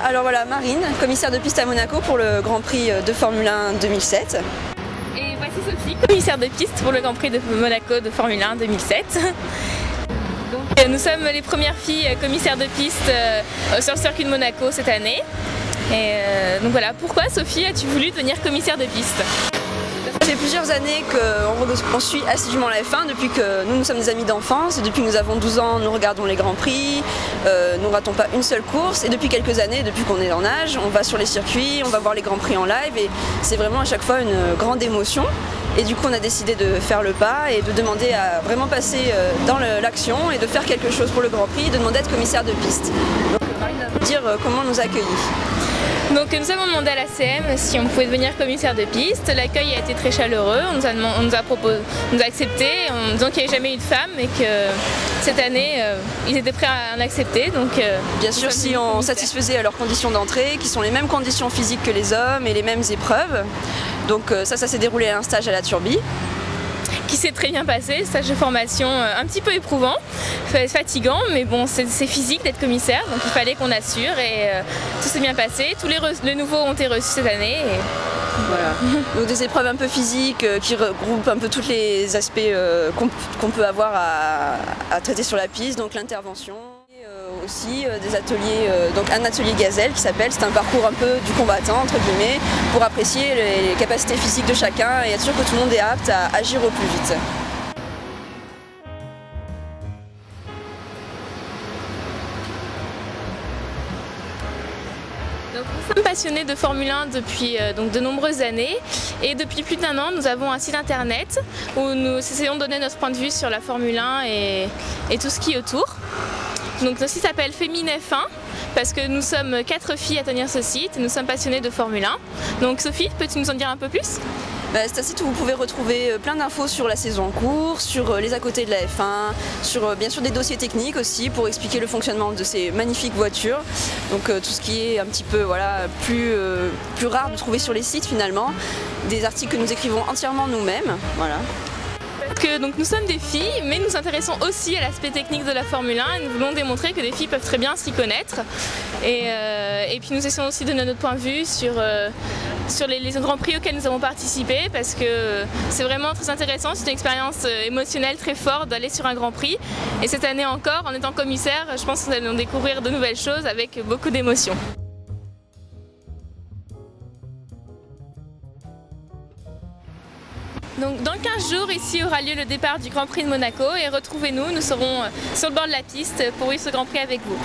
Alors voilà, Marine, commissaire de piste à Monaco pour le Grand Prix de Formule 1 2007. Et voici Sophie, commissaire de piste pour le Grand Prix de Monaco de Formule 1 2007. Donc, nous sommes les premières filles commissaires de piste sur le circuit de Monaco cette année. Et donc voilà, pourquoi Sophie as-tu voulu devenir commissaire de piste? Ça fait plusieurs années qu'on suit assidûment la F1 depuis que nous sommes des amis d'enfance. Depuis que nous avons 12 ans, nous regardons les Grands Prix, nous ne ratons pas une seule course. Et depuis quelques années, depuis qu'on est en âge, on va sur les circuits, on va voir les Grands Prix en live et c'est vraiment à chaque fois une grande émotion. Et du coup, on a décidé de faire le pas et de demander à vraiment passer dans l'action et de faire quelque chose pour le Grand Prix, de demander à être commissaire de piste. Donc, Marine va vous dire comment nous accueillir. Donc nous avons demandé à l'ACM si on pouvait devenir commissaire de piste. L'accueil a été très chaleureux, on nous a accepté en disant qu'il n'y avait jamais eu de femmes et que cette année ils étaient prêts à en accepter. Donc, bien sûr, si on satisfaisait à leurs conditions d'entrée, qui sont les mêmes conditions physiques que les hommes et les mêmes épreuves. Donc ça s'est déroulé à un stage à la Turbie. Qui s'est très bien passé, stage de formation un petit peu éprouvant, fatigant, mais bon, c'est physique d'être commissaire, donc il fallait qu'on assure et tout s'est bien passé. Tous les nouveaux ont été reçus cette année. Et voilà. Donc des épreuves un peu physiques qui regroupent un peu tous les aspects qu'on peut avoir à traiter sur la piste, donc l'intervention. Aussi des ateliers, donc un atelier gazelle qui s'appelle, c'est un parcours un peu du combattant entre guillemets pour apprécier les capacités physiques de chacun et être sûr que tout le monde est apte à agir au plus vite. Donc, nous sommes passionnés de Formule 1 depuis de nombreuses années et depuis plus d'1 an nous avons un site internet où nous essayons de donner notre point de vue sur la Formule 1 et tout ce qui est autour. Donc notre site s'appelle Féminin F1 parce que nous sommes 4 filles à tenir ce site et nous sommes passionnées de Formule 1. Donc Sophie, peux-tu nous en dire un peu plus? C'est un site où vous pouvez retrouver plein d'infos sur la saison en cours, sur les à côté de la F1, sur bien sûr des dossiers techniques aussi pour expliquer le fonctionnement de ces magnifiques voitures. Donc tout ce qui est un petit peu voilà, plus rare de trouver sur les sites finalement, des articles que nous écrivons entièrement nous-mêmes. Voilà. Donc nous sommes des filles, mais nous nous intéressons aussi à l'aspect technique de la Formule 1 et nous voulons démontrer que des filles peuvent très bien s'y connaître. Et puis nous essayons aussi de donner notre point de vue sur les grands prix auxquels nous avons participé parce que c'est vraiment très intéressant, c'est une expérience émotionnelle très forte d'aller sur un grand prix. Et cette année encore, en étant commissaire, je pense que nous allons découvrir de nouvelles choses avec beaucoup d'émotions. Donc dans 15 jours, ici aura lieu le départ du Grand Prix de Monaco et retrouvez-nous, nous serons sur le bord de la piste pour vivre ce Grand Prix avec vous.